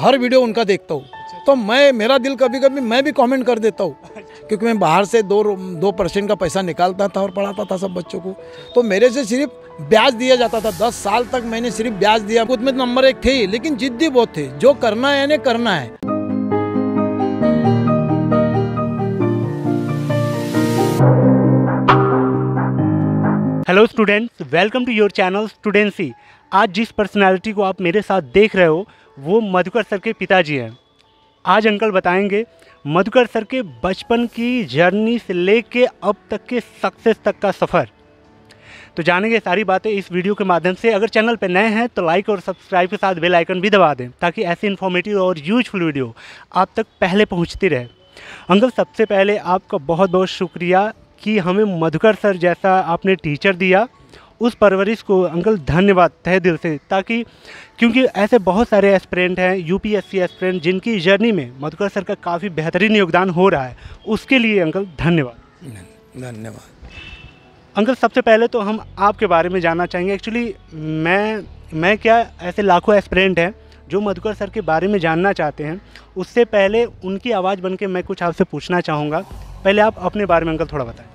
हर video उनका देखता हूँ, तो मेरा दिल कभी कभी मैं भी कमेंट कर देता हूँ, क्योंकि मैं बाहर से 2% का पैसा निकालता था और पढ़ाता था सब बच्चों को। तो मेरे से सिर्फ ब्याज दिया जाता था, 10 साल तक मैंने सिर्फ ब्याज दिया। खुद में नंबर 1 थे ही, लेकिन जिद्दी बहुत थे, जो करना है यानी करना है। Hello students, welcome to your channel Studency. आज जिस पर्सनालिटी को आप मेरे साथ देख रहे हो वो मधुकर सर के पिताजी हैं। आज अंकल बताएंगे मधुकर सर के बचपन की जर्नी से लेके अब तक के सक्सेस तक का सफ़र। तो जानेंगे सारी बातें इस वीडियो के माध्यम से। अगर चैनल पर नए हैं तो लाइक और सब्सक्राइब के साथ बेल आइकन भी दबा दें, ताकि ऐसी इन्फॉर्मेटिव और यूजफुल वीडियो आप तक पहले पहुंचती रहे। अंकल, सबसे पहले आपका बहुत बहुत शुक्रिया कि हमें मधुकर सर जैसा आपने टीचर दिया। उस परवरिश को अंकल धन्यवाद तहे दिल से, ताकि क्योंकि ऐसे बहुत सारे एस्पिरेंट हैं, यूपीएससी एस्पिरेंट, जिनकी जर्नी में मधुकर सर का काफ़ी बेहतरीन योगदान हो रहा है। उसके लिए अंकल धन्यवाद। धन्यवाद। अंकल, सबसे पहले तो हम आपके बारे में जानना चाहेंगे। एक्चुअली मैं क्या, ऐसे लाखों एस्पिरेंट हैं जो मधुकर सर के बारे में जानना चाहते हैं। उससे पहले उनकी आवाज़ बन के मैं कुछ आपसे पूछना चाहूँगा। पहले आप अपने बारे में अंकल थोड़ा बताएं।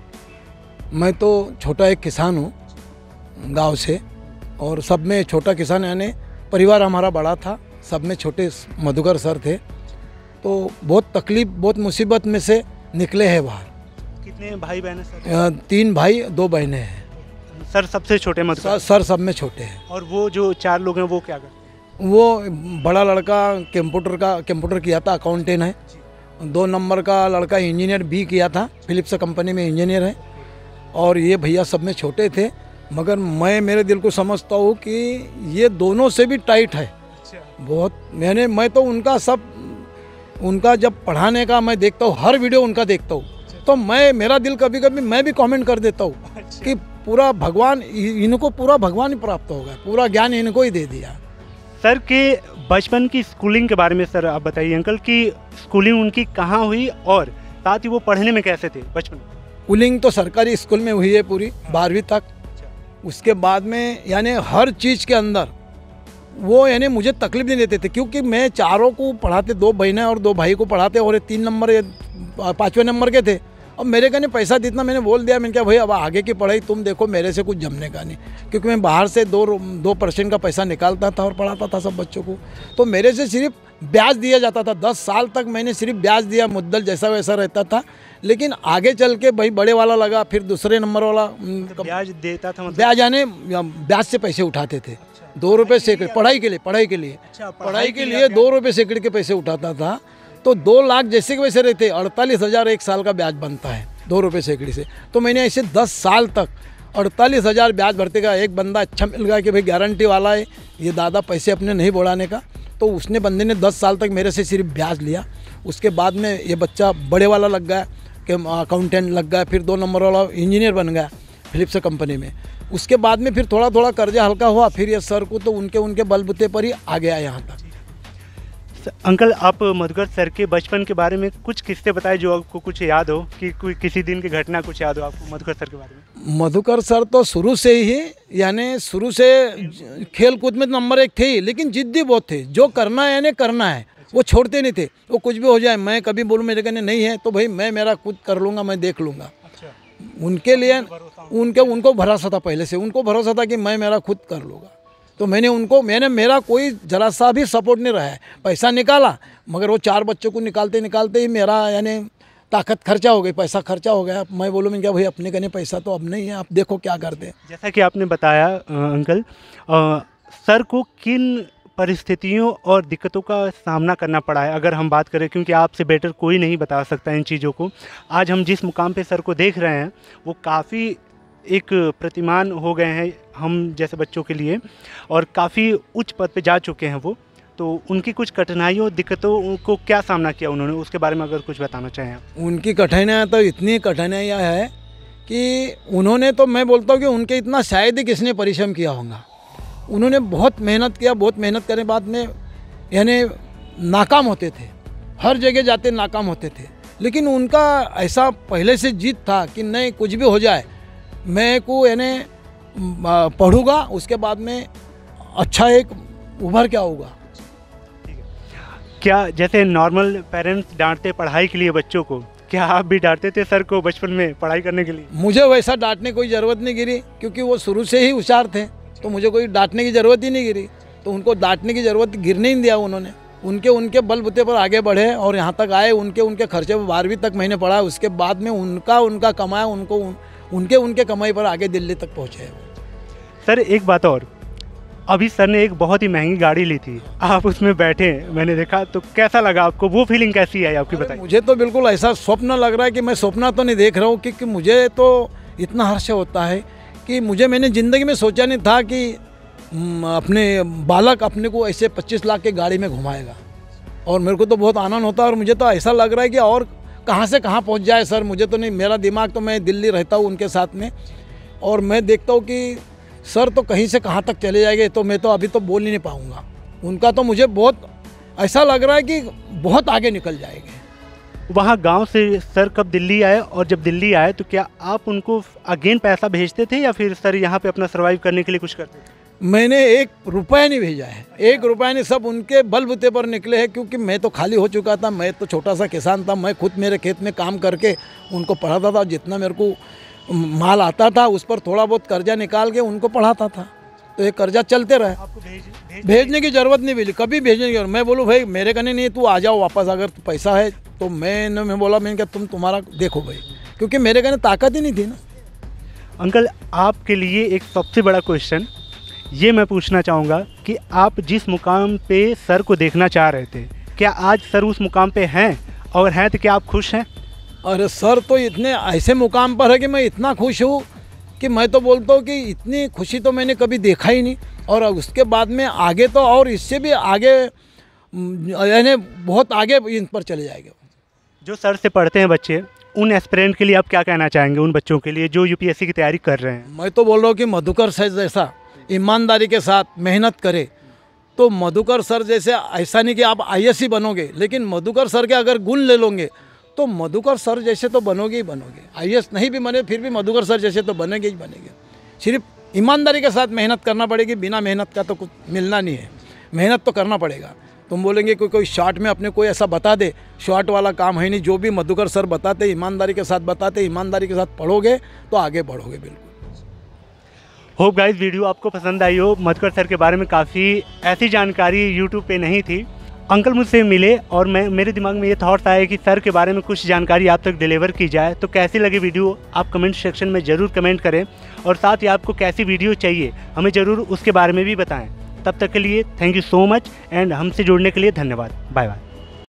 मैं तो छोटा एक किसान हूँ गांव से, और सब में छोटा किसान, यानी परिवार हमारा बड़ा था, सब में छोटे मधुकर सर थे। तो बहुत तकलीफ, बहुत मुसीबत में से निकले हैं बाहर। कितने भाई बहन हैं सर? 3 भाई 2 बहनें हैं। सर सबसे छोटे मधुकर सर सब में छोटे हैं। और वो जो 4 लोग हैं वो क्या करते हैं? वो बड़ा लड़का कंप्यूटर किया था, अकाउंटेंट है। 2 नंबर का लड़का इंजीनियर भी किया था, फिलिप्स कंपनी में इंजीनियर है। और ये भैया सब में छोटे थे, मगर मैं मेरे दिल को समझता हूँ कि ये दोनों से भी टाइट है बहुत। मैं तो उनका जब पढ़ाने का मैं देखता हूँ, हर वीडियो उनका देखता हूँ, तो मेरा दिल कभी कभी मैं भी कमेंट कर देता हूँ कि पूरा भगवान, इनको पूरा भगवान ही प्राप्त हो गया, पूरा ज्ञान इनको ही दे दिया। सर के बचपन की स्कूलिंग के बारे में सर आप बताइए अंकल, कि स्कूलिंग उनकी कहाँ हुई और साथ ही वो पढ़ने में कैसे थे बचपन में? स्कूलिंग तो सरकारी स्कूल में हुई है पूरी 12वीं तक। उसके बाद में यानी हर चीज़ के अंदर वो यानी मुझे तकलीफ नहीं देते थे, क्योंकि मैं चारों को पढ़ाते, 2 बहनें और 2 भाई को पढ़ाते, और ये 3 नंबर, ये 5वें नंबर के थे। अब मेरे कहने पैसा जितना मैंने बोल दिया, मैंने कहा भाई अब आगे की पढ़ाई तुम देखो, मेरे से कुछ जमने का नहीं, क्योंकि मैं बाहर से 2% का पैसा निकालता था और पढ़ाता था सब बच्चों को। तो मेरे से सिर्फ ब्याज दिया जाता था, 10 साल तक मैंने सिर्फ ब्याज दिया, मुद्दल जैसा वैसा रहता था। लेकिन आगे चल के भाई बड़े वाला लगा, फिर दूसरे नंबर वाला ब्याज देता था, मतलब ब्याज यानी ब्याज से पैसे उठाते थे। 2 रुपये सैकड़े पढ़ाई के लिए 2 रुपये सैकड़े के पैसे उठाता था। तो 2 लाख जैसे के वैसे रहते, 48,000 एक साल का ब्याज बनता है 2 रुपये सैकड़े से। तो मैंने ऐसे 10 साल तक 48,000 ब्याज भरते का। एक बंदा अच्छा मिल गया कि भाई गारंटी वाला है, ये दादा पैसे अपने नहीं बढ़ाने का, तो उसने बंदे ने 10 साल तक मेरे से सिर्फ ब्याज लिया। उसके बाद में ये बच्चा बड़े वाला लग गया कि अकाउंटेंट लग गया, फिर 2 नंबर वाला इंजीनियर बन गया फिलिप्स कंपनी में। उसके बाद में फिर थोड़ा थोड़ा कर्जा हल्का हुआ, फिर ये सर को तो उनके बलबूते पर ही आ गया यहाँ तक। अंकल, आप मधुकर सर के बचपन के बारे में कुछ किस्से बताए जो आपको कुछ याद हो, कि कोई किसी दिन की घटना कुछ याद हो आपको मधुकर सर के बारे में? मधुकर सर तो शुरू से ही, यानी शुरू से खेल कूद में नंबर 1 थे ही, लेकिन जिद्दी बहुत थे, जो करना है यानी करना है, वो छोड़ते नहीं थे। वो कुछ भी हो जाए, मैं कभी बोलूँ मेरे कहने नहीं है तो भाई मैं मेरा खुद कर लूँगा, मैं देख लूँगा। उनके लिए उनको भरोसा था, पहले से उनको भरोसा था कि मैं मेरा खुद कर लूँगा। तो मैंने मेरा कोई जरा सा भी सपोर्ट नहीं रहा है। पैसा निकाला, मगर वो 4 बच्चों को निकालते निकालते ही मेरा यानी ताकत खर्चा हो गई, पैसा खर्चा हो गया। मैं बोलूँ मैं क्या भाई अपने कहने पैसा तो अब नहीं है, आप देखो क्या करते हैं। जैसा कि आपने बताया अंकल, सर को किन परिस्थितियों और दिक्कतों का सामना करना पड़ा है अगर हम बात करें, क्योंकि आपसे बेटर कोई नहीं बता सकता इन चीज़ों को। आज हम जिस मुकाम पे सर को देख रहे हैं वो काफ़ी एक प्रतिमान हो गए हैं हम जैसे बच्चों के लिए, और काफ़ी उच्च पद पे जा चुके हैं वो। तो उनकी कुछ कठिनाइयों, दिक्कतों को क्या सामना किया उन्होंने, उसके बारे में अगर कुछ बताना चाहें आप। उनकी कठिनाइयाँ तो इतनी कठिनाइयाँ है कि उन्होंने, तो मैं बोलता हूँ कि उनके इतना शायद ही किसने परिश्रम किया होगा। उन्होंने बहुत मेहनत किया, बहुत मेहनत करने बाद में यानी नाकाम होते थे, हर जगह जाते नाकाम होते थे। लेकिन उनका ऐसा पहले से जीत था कि नहीं कुछ भी हो जाए, मैं को यानी पढ़ूंगा, उसके बाद में अच्छा एक उभर के आऊँगा। क्या जैसे नॉर्मल पेरेंट्स डांटते पढ़ाई के लिए बच्चों को, क्या आप भी डांटते थे सर को बचपन में पढ़ाई करने के लिए? मुझे वैसा डांटने की कोई ज़रूरत नहीं गिरी, क्योंकि वो शुरू से ही होशियार थे, तो मुझे कोई डांटने की ज़रूरत ही नहीं गिरी। तो उनको डांटने की ज़रूरत गिरने ही नहीं दिया उन्होंने। उनके बलबूते पर आगे बढ़े और यहाँ तक आए। उनके खर्चे पर 12वीं तक मैंने पढ़ा, उसके बाद में उनका कमाया, उनके कमाई पर आगे दिल्ली तक पहुँचे। सर एक बात और, अभी सर ने एक बहुत ही महंगी गाड़ी ली थी, आप उसमें बैठे, मैंने देखा, तो कैसा लगा आपको? वो फीलिंग कैसी है आपकी बताइए। मुझे तो बिल्कुल ऐसा स्वप्न लग रहा है कि मैं स्वप्न तो नहीं देख रहा हूँ, क्योंकि मुझे तो इतना हर्ष होता है कि मैंने ज़िंदगी में सोचा नहीं था कि अपने बालक अपने को ऐसे 25 लाख की गाड़ी में घुमाएगा। और मेरे को तो बहुत आनंद होता है और मुझे तो ऐसा लग रहा है कि और कहाँ से कहाँ पहुँच जाए सर। मुझे तो नहीं, मेरा दिमाग तो, मैं दिल्ली रहता हूँ उनके साथ में, और मैं देखता हूँ कि सर तो कहीं से कहाँ तक चले जाएंगे, तो मैं तो अभी तो बोल ही नहीं पाऊँगा। उनका तो मुझे बहुत ऐसा लग रहा है कि बहुत आगे निकल जाएंगे। वहाँ गांव से सर कब दिल्ली आए, और जब दिल्ली आए तो क्या आप उनको अगेन पैसा भेजते थे या फिर सर यहाँ पे अपना सर्वाइव करने के लिए कुछ करते थे? मैंने 1 रुपया नहीं भेजा है, 1 रुपया नहीं, सब उनके बलबूते पर निकले हैं। क्योंकि मैं तो खाली हो चुका था, मैं तो छोटा सा किसान था, मैं खुद मेरे खेत में काम करके उनको पढ़ाता था। जितना मेरे को माल आता था उस पर थोड़ा बहुत कर्जा निकाल के उनको पढ़ाता था, तो ये कर्जा चलते रहे। आपको भेजने की ज़रूरत नहीं मिली, कभी भेजने की ज़रूरत। मैं बोलूँ भाई मेरे कने नहीं, तू आ जाओ वापस, अगर पैसा है तो। मैं बोला, मैंने कहा तुम्हारा देखो भाई, क्योंकि मेरे कने ताकत ही नहीं थी ना। अंकल आपके लिए एक सबसे बड़ा क्वेश्चन ये मैं पूछना चाहूँगा कि आप जिस मुकाम पे सर को देखना चाह रहे थे, क्या आज सर उस मुकाम पे हैं, और हैं तो क्या आप खुश हैं? अरे सर तो इतने ऐसे मुकाम पर है कि मैं इतना खुश हूँ कि मैं तो बोलता हूँ कि इतनी खुशी तो मैंने कभी देखा ही नहीं। और उसके बाद में आगे तो और इससे भी आगे, यानी बहुत आगे इन पर चले जाएंगे। जो सर से पढ़ते हैं बच्चे, उन एस्पिरेंट के लिए आप क्या कहना चाहेंगे, उन बच्चों के लिए जो यूपीएससी की तैयारी कर रहे हैं? मैं तो बोल रहा हूँ कि मधुकर सर जैसा ईमानदारी के साथ मेहनत करे, तो मधुकर सर जैसे, ऐसा नहीं कि आप आईएएस ही बनोगे, लेकिन मधुकर सर के अगर गुण ले लोगे तो मधुकर सर जैसे तो बनोगे ही बनोगे। आईएएस नहीं भी बने फिर भी मधुकर सर जैसे तो बनेंगे ही बनेंगे। सिर्फ ईमानदारी के साथ मेहनत करना पड़ेगी, बिना मेहनत का तो कुछ मिलना नहीं है, मेहनत तो करना पड़ेगा। तुम बोलेंगे कोई शॉर्ट में अपने कोई ऐसा बता दे, शॉर्ट वाला काम है नहीं। जो भी मधुकर सर बताते, ईमानदारी के साथ बताते, ईमानदारी के साथ पढ़ोगे तो आगे बढ़ोगे बिल्कुल। होप गाइस वीडियो आपको पसंद आई हो। मधुकर सर के बारे में काफ़ी ऐसी जानकारी यूट्यूब पे नहीं थी। अंकल मुझसे मिले और मेरे दिमाग में ये थॉट्स आए कि सर के बारे में कुछ जानकारी आप तक डिलीवर की जाए। तो कैसी लगी वीडियो आप कमेंट सेक्शन में ज़रूर कमेंट करें, और साथ ही आपको कैसी वीडियो चाहिए हमें ज़रूर उसके बारे में भी बताएं। तब तक के लिए thank you so much, and हमसे जुड़ने के लिए धन्यवाद। Bye bye.